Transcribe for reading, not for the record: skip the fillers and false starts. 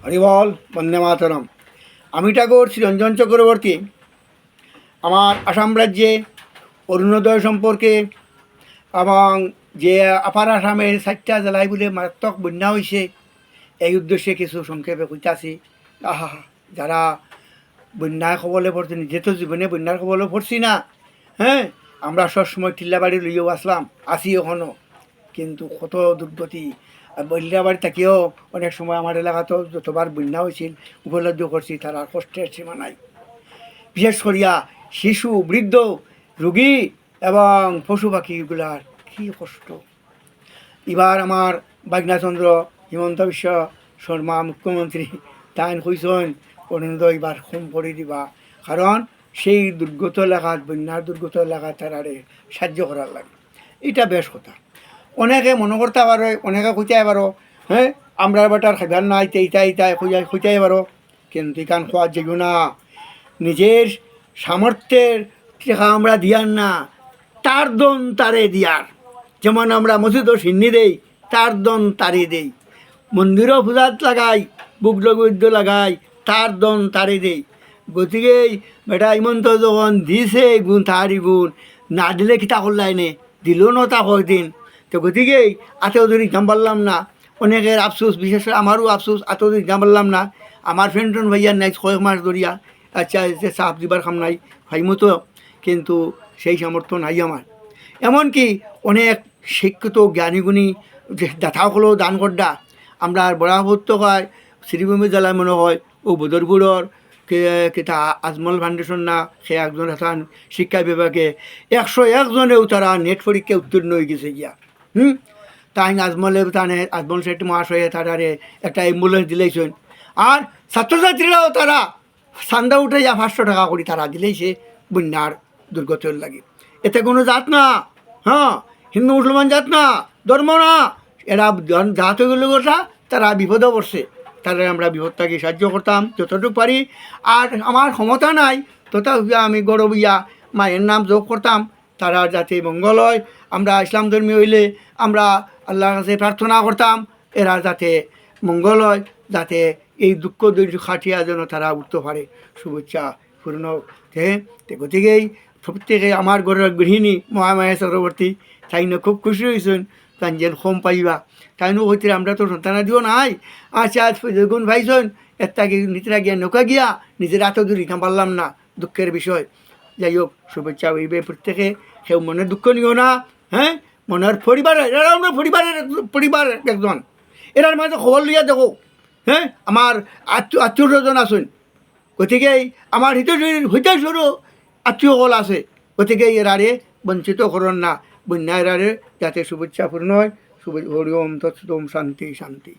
হরিবল, বন্দে মাতরম। আমি ঠাকুর শ্রীরঞ্জন চক্রবর্তী আমার আসাম রাজ্যে অরুণোদয় সম্পর্কে এবং যে আপার আসামের 4টা জেলায় বলে মারাত্মক বন্যা হয়েছে এই উদ্দেশ্যে কিছু সংক্ষেপে কইতাছি। আহা, যারা বন্যার কবলে পড়ছে, নিজে তো জীবনে বন্যার কবলে পড়ছি না, হ্যাঁ, আমরা সবসময় টিল্লাবাড়ি লইয়াও আসলাম, আসি এখনও, কিন্তু কত দুর্গতি। বল্যাবাড়ি থাকিও অনেক সময় আমার এলাকাতেও যতবার বন্যা হয়েছিল উপলব্ধ করছি তারা কষ্টের সীমা নাই। বিশেষ করিয়া শিশু, বৃদ্ধ, রোগী এবং পশু পাখিগুলার কী কষ্ট। এবার আমার বাগনাচন্দ্র হিমন্ত বিশ্ব শর্মা মুখ্যমন্ত্রী তাই কইসন অরুণোদয় এবার কম করে দিবা, কারণ সেই দুর্গত এলাকাত, বন্যার দুর্গত এলাকাত তারারে সাহায্য করার লাগে। এটা বেশ কথা। অনেকে মনে করতে পারো, অনেকে খুঁজাই পারো, হ্যাঁ, আমরা বেটার খাইবার নাই ইতাই খুঁজাই পারো, কিন্তু এখান খোয়া যাইও না। নিজের সামর্থ্যের টাকা আমরা দিয়ার না, তার দন তারে দিয়ার। যেমন আমরা মসজিদও সিন্নি দেই, তার দন তারে দেই। মন্দিরও পূজাত লাগাই, বুক লগৈদ্য লাগাই, তার দন তারে দেই। গতিকে বেটা ইমন্ত যখন দিছে গুণ তাহারি গুণ, না দিলে কিতা করলাই নে, দিলেও না তা কয়দিন। তো গতিকে আতেও যদি দাম পারলাম না, অনেকের আফসোস, বিশেষ করে আমারও আফসোস, আতেও যদি দাম পারলাম না। আমার ফ্রেন্ডন ভাইয়ার নাই কয়েক মাস ধরিয়া, আচ্ছা চাপ দিবার খাম নাই ভাইমতো, কিন্তু সেই সামর্থ্য নাই আমার। এমনকি অনেক শিক্ষিত জ্ঞানীগুণী দাতাসকলেও দান করডা। আমরা বরাবত্য হয় শ্রীভূমি জেলায় মনে হয় ও বদরপুরের কিতা আজমল ফাউন্ডেশন না, সে একজন হাতান শিক্ষা বিভাগে 101 জনেও তারা নেট পরীক্ষায় উত্তীর্ণ হয়ে গেছে গিয়া। তাই আজমলের তানে আজমল শেঠ মহাশয়ে তারারে একটা অ্যাম্বুলেন্স দিলেইছেন। আর ছাত্রছাত্রীরাও তারা চান্দা উঠে যা 500 টাকা করে তারা দিলেইছে বন্যার দুর্গতের লাগে। এতে কোনো জাত না, হ্যাঁ, হিন্দু মুসলমান জাত না, ধর্ম না, এরা জাত হয়ে গেল কথা, তারা বিপদে পড়ছে। তারা আমরা বিপদটাকে সাহায্য করতাম যতটুকু পারি। আর আমার ক্ষমতা নাই, তথাপি আমি গৌরব ইয়া মায়ের নাম যোগ করতাম, তারা যাতে মঙ্গল হয়। আমরা ইসলাম ধর্মী হইলে আমরা আল্লাহর কাছে প্রার্থনা করতাম এরা যাতে মঙ্গল হয়, যাতে এই দুঃখ দৈর্য খাটিয়া যেন তারা উঠতে পারে। শুভেচ্ছা পূর্ণ। গতিকেই প্রত্যেকে আমার ঘরের গৃহিণী মহামায়া চক্রবর্তী তাইনো খুব খুশি হয়েছেন, তাই যেন কম পাইবা। তাইনো হইতে আমরা তো সন্তানাদিও নাই। আচ্ছা গুণ ভাইছেন এটাকে নিজেরা গিয়া নৌকা গিয়া নিজের এত দূর দিতাম পারলাম না, দুঃখের বিষয়। যাই হোক, শুভেচ্ছা হইবে প্রত্যেকে, কেউ মনে দুঃখ নিও না। হ্যাঁ, মনের পরিবারের, এরাও না পরিবারের একজন, এরার মাঝে খবর লইয়া দেখো। হ্যাঁ, আমার আত্মীয়জন আছেন, গতিকে আমার হিতৈষীরও আত্মীয়সকল আছে। গতিকে এরারে বঞ্চিত করেন না, বন্যা এরারে যাতে শুভেচ্ছা পূর্ণ হয়। হরি ওম তৎসৎ, ওম শান্তি শান্তি।